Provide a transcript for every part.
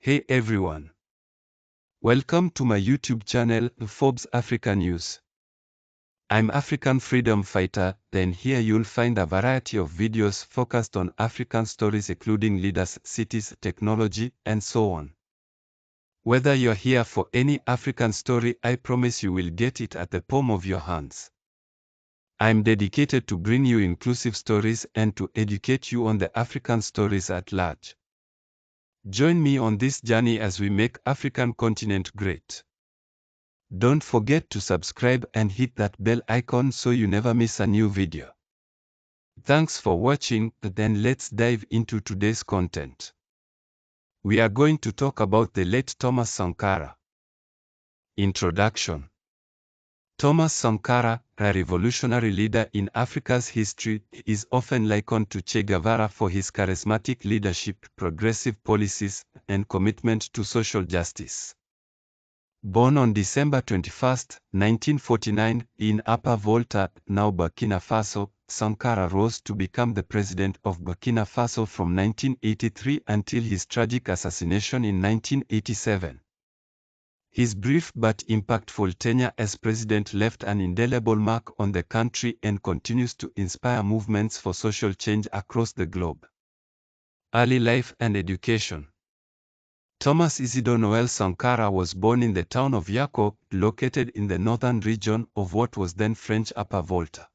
Hey everyone. Welcome to my YouTube channel, Forbes Africa News. I'm African freedom fighter, then here you'll find a variety of videos focused on African stories including leaders, cities, technology, and so on. Whether you're here for any African story, I promise you will get it at the palm of your hands. I'm dedicated to bring you inclusive stories and to educate you on the African stories at large. Join me on this journey as we make African continent great. Don't forget to subscribe and hit that bell icon so you never miss a new video. Thanks for watching, then let's dive into today's content. We are going to talk about the late Thomas Sankara. Introduction. Thomas Sankara, a revolutionary leader in Africa's history, is often likened to Che Guevara for his charismatic leadership, progressive policies, and commitment to social justice. Born on December 21, 1949, in Upper Volta, now Burkina Faso, Sankara rose to become the president of Burkina Faso from 1983 until his tragic assassination in 1987. His brief but impactful tenure as president left an indelible mark on the country and continues to inspire movements for social change across the globe. Early life and education. Thomas Isidore Noel Sankara was born in the town of Yako, located in the northern region of what was then French Upper Volta.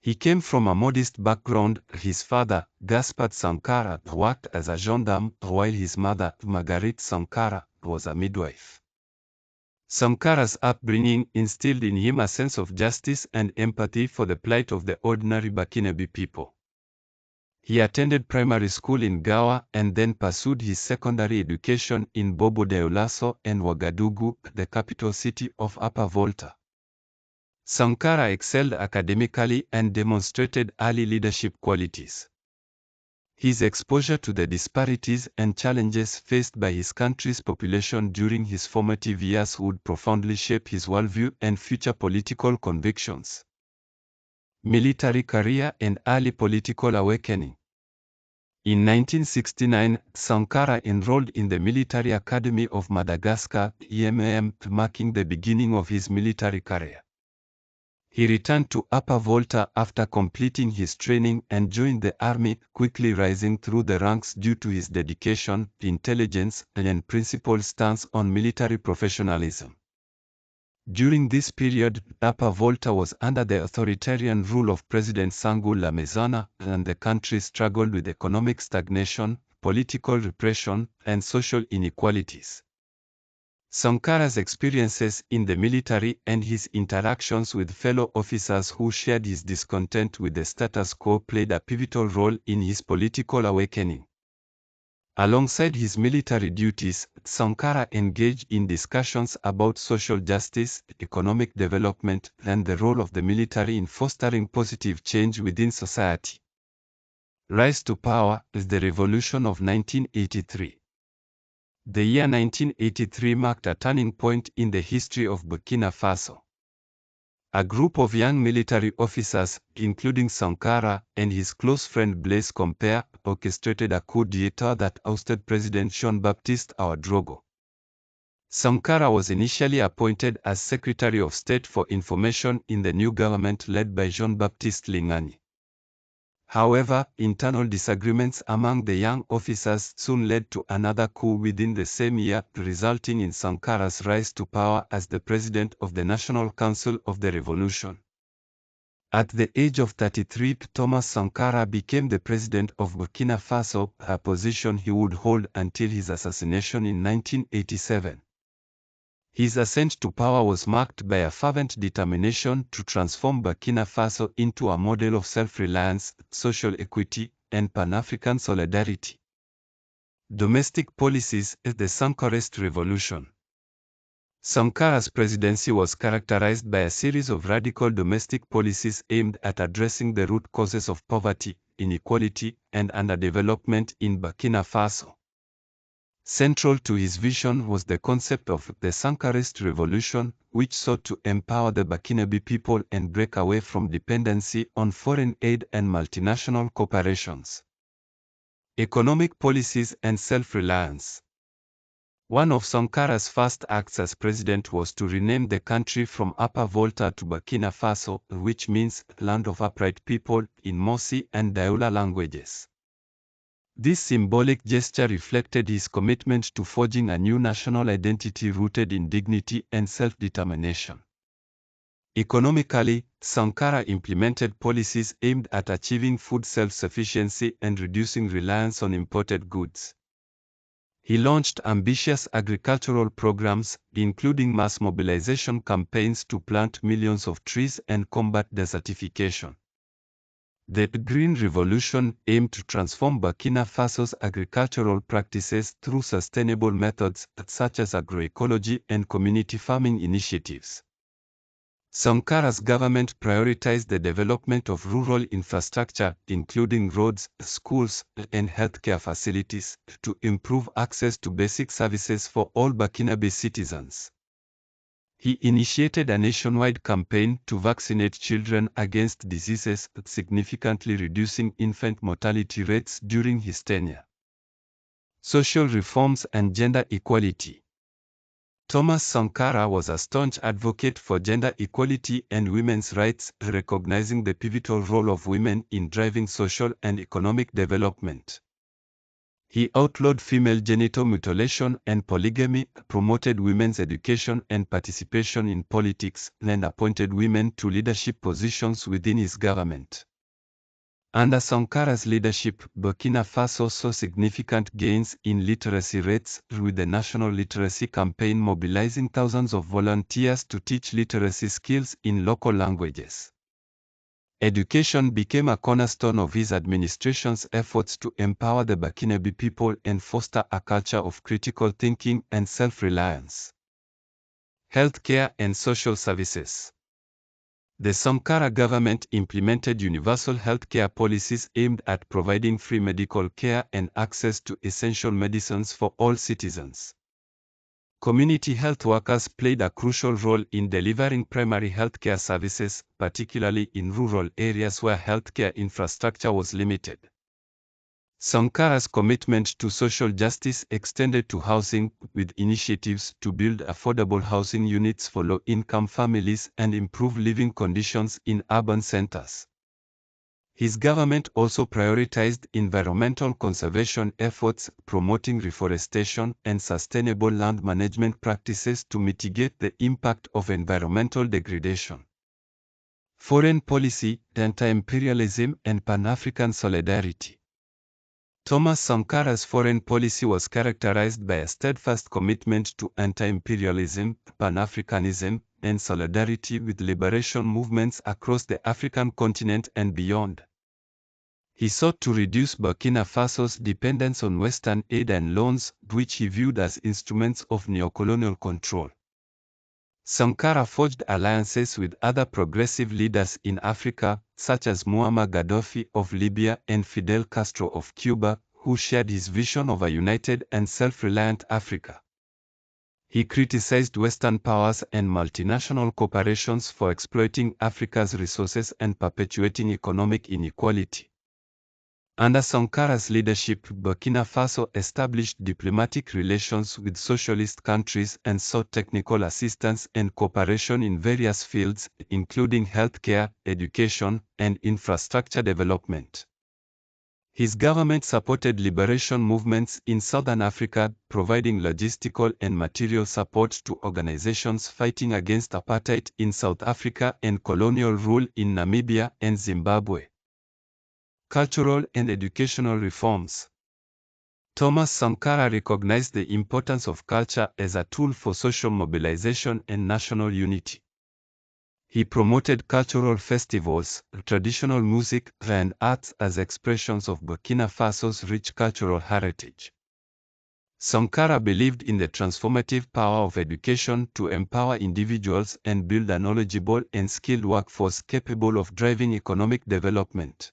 He came from a modest background. His father, Gaspard Sankara, worked as a gendarme, while his mother, Marguerite Sankara, was a midwife. Sankara's upbringing instilled in him a sense of justice and empathy for the plight of the ordinary Burkinabe people. He attended primary school in Gawa and then pursued his secondary education in Bobo Dioulasso and Ouagadougou, the capital city of Upper Volta. Sankara excelled academically and demonstrated early leadership qualities. His exposure to the disparities and challenges faced by his country's population during his formative years would profoundly shape his worldview and future political convictions. Military career and early political awakening. In 1969, Sankara enrolled in the Military Academy of Madagascar, EMAM, marking the beginning of his military career. He returned to Upper Volta after completing his training and joined the army, quickly rising through the ranks due to his dedication, intelligence, and principled stance on military professionalism. During this period, Upper Volta was under the authoritarian rule of President Sangu Lamezana, and the country struggled with economic stagnation, political repression, and social inequalities. Sankara's experiences in the military and his interactions with fellow officers who shared his discontent with the status quo played a pivotal role in his political awakening. Alongside his military duties, Sankara engaged in discussions about social justice, economic development, and the role of the military in fostering positive change within society. Rise to power is the revolution of 1983. The year 1983 marked a turning point in the history of Burkina Faso. A group of young military officers, including Sankara and his close friend Blaise Compaoré, orchestrated a coup d'etat that ousted President Jean-Baptiste Ouedraogo. Sankara was initially appointed as Secretary of State for Information in the new government led by Jean-Baptiste Lingani. However, internal disagreements among the young officers soon led to another coup within the same year, resulting in Sankara's rise to power as the president of the National Council of the Revolution. At the age of 33, Thomas Sankara became the president of Burkina Faso, a position he would hold until his assassination in 1987. His ascent to power was marked by a fervent determination to transform Burkina Faso into a model of self-reliance, social equity, and Pan-African solidarity. Domestic policies is the Sankarist revolution. Sankara's presidency was characterized by a series of radical domestic policies aimed at addressing the root causes of poverty, inequality, and underdevelopment in Burkina Faso. Central to his vision was the concept of the Sankarist revolution, which sought to empower the Burkinabe people and break away from dependency on foreign aid and multinational corporations. Economic policies and self-reliance. One of Sankara's first acts as president was to rename the country from Upper Volta to Burkina Faso, which means land of upright people in Mosi and Daula languages. This symbolic gesture reflected his commitment to forging a new national identity rooted in dignity and self-determination. Economically, Sankara implemented policies aimed at achieving food self-sufficiency and reducing reliance on imported goods. He launched ambitious agricultural programs, including mass mobilization campaigns to plant millions of trees and combat desertification. The Green Revolution aimed to transform Burkina Faso's agricultural practices through sustainable methods such as agroecology and community farming initiatives. Sankara's government prioritized the development of rural infrastructure, including roads, schools, and healthcare facilities, to improve access to basic services for all Burkinabe citizens. He initiated a nationwide campaign to vaccinate children against diseases, significantly reducing infant mortality rates during his tenure. Social reforms and gender equality. Thomas Sankara was a staunch advocate for gender equality and women's rights, recognizing the pivotal role of women in driving social and economic development. He outlawed female genital mutilation and polygamy, promoted women's education and participation in politics, and appointed women to leadership positions within his government. Under Sankara's leadership, Burkina Faso saw significant gains in literacy rates, with the National Literacy Campaign mobilizing thousands of volunteers to teach literacy skills in local languages. Education became a cornerstone of his administration's efforts to empower the Burkinabe people and foster a culture of critical thinking and self-reliance. Healthcare and social services. The Sankara government implemented universal healthcare policies aimed at providing free medical care and access to essential medicines for all citizens. Community health workers played a crucial role in delivering primary healthcare services, particularly in rural areas where healthcare infrastructure was limited. Sankara's commitment to social justice extended to housing, with initiatives to build affordable housing units for low-income families and improve living conditions in urban centers. His government also prioritized environmental conservation efforts, promoting reforestation and sustainable land management practices to mitigate the impact of environmental degradation. Foreign policy, anti-imperialism, and Pan-African solidarity. Thomas Sankara's foreign policy was characterized by a steadfast commitment to anti-imperialism, Pan-Africanism, and solidarity with liberation movements across the African continent and beyond. He sought to reduce Burkina Faso's dependence on Western aid and loans, which he viewed as instruments of neocolonial control. Sankara forged alliances with other progressive leaders in Africa, such as Muammar Gaddafi of Libya and Fidel Castro of Cuba, who shared his vision of a united and self-reliant Africa. He criticized Western powers and multinational corporations for exploiting Africa's resources and perpetuating economic inequality. Under Sankara's leadership, Burkina Faso established diplomatic relations with socialist countries and sought technical assistance and cooperation in various fields, including healthcare, education, and infrastructure development. His government supported liberation movements in Southern Africa, providing logistical and material support to organizations fighting against apartheid in South Africa and colonial rule in Namibia and Zimbabwe. Cultural and educational reforms. Thomas Sankara recognized the importance of culture as a tool for social mobilization and national unity. He promoted cultural festivals, traditional music, and arts as expressions of Burkina Faso's rich cultural heritage. Sankara believed in the transformative power of education to empower individuals and build a knowledgeable and skilled workforce capable of driving economic development.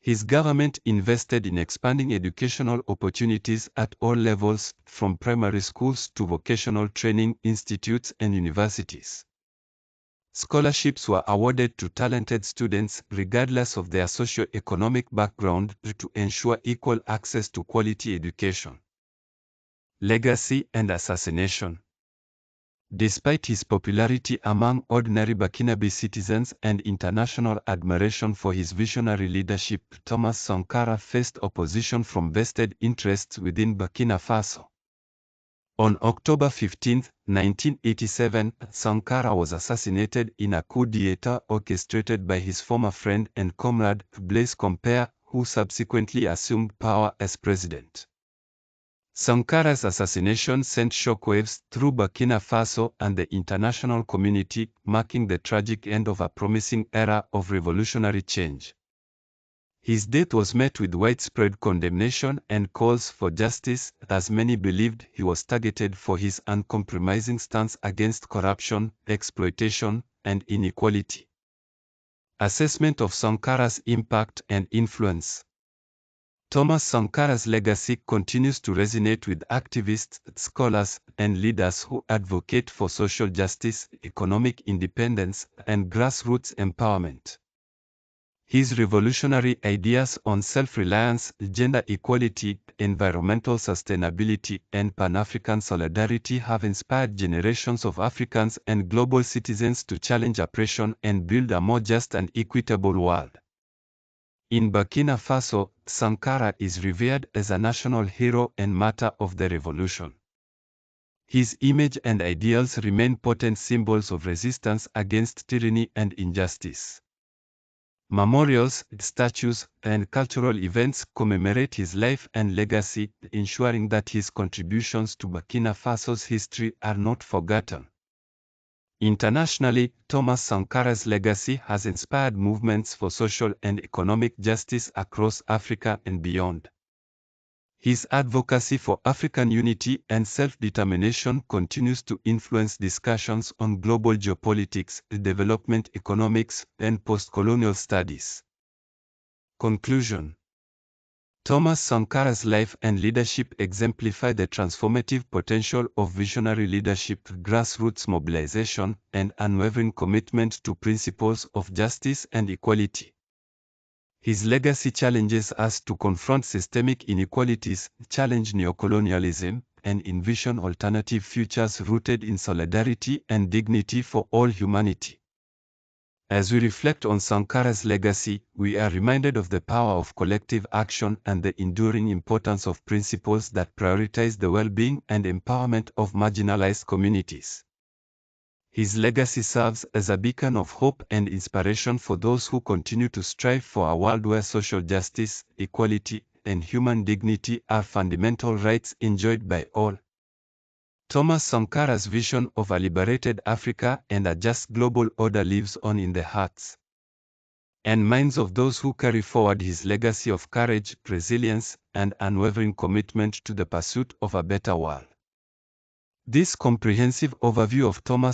His government invested in expanding educational opportunities at all levels, from primary schools to vocational training institutes and universities. Scholarships were awarded to talented students regardless of their socio-economic background to ensure equal access to quality education. Legacy and assassination. Despite his popularity among ordinary Burkinabe citizens and international admiration for his visionary leadership, Thomas Sankara faced opposition from vested interests within Burkina Faso. On October 15, 1987, Sankara was assassinated in a coup d'etat orchestrated by his former friend and comrade, Blaise Compaoré, who subsequently assumed power as president. Sankara's assassination sent shockwaves through Burkina Faso and the international community, marking the tragic end of a promising era of revolutionary change. His death was met with widespread condemnation and calls for justice, as many believed he was targeted for his uncompromising stance against corruption, exploitation, and inequality. Assessment of Sankara's impact and influence. Thomas Sankara's legacy continues to resonate with activists, scholars, and leaders who advocate for social justice, economic independence, and grassroots empowerment. His revolutionary ideas on self-reliance, gender equality, environmental sustainability, and Pan-African solidarity have inspired generations of Africans and global citizens to challenge oppression and build a more just and equitable world. In Burkina Faso, Sankara is revered as a national hero and martyr of the revolution. His image and ideals remain potent symbols of resistance against tyranny and injustice. Memorials, statues, and cultural events commemorate his life and legacy, ensuring that his contributions to Burkina Faso's history are not forgotten. Internationally, Thomas Sankara's legacy has inspired movements for social and economic justice across Africa and beyond. His advocacy for African unity and self-determination continues to influence discussions on global geopolitics, development economics, and post-colonial studies. Conclusion. Thomas Sankara's life and leadership exemplify the transformative potential of visionary leadership, grassroots mobilization, and unwavering commitment to principles of justice and equality. His legacy challenges us to confront systemic inequalities, challenge neocolonialism, and envision alternative futures rooted in solidarity and dignity for all humanity. As we reflect on Sankara's legacy, we are reminded of the power of collective action and the enduring importance of principles that prioritize the well-being and empowerment of marginalized communities. His legacy serves as a beacon of hope and inspiration for those who continue to strive for a world where social justice, equality, and human dignity are fundamental rights enjoyed by all. Thomas Sankara's vision of a liberated Africa and a just global order lives on in the hearts and minds of those who carry forward his legacy of courage, resilience, and unwavering commitment to the pursuit of a better world. This comprehensive overview of Thomas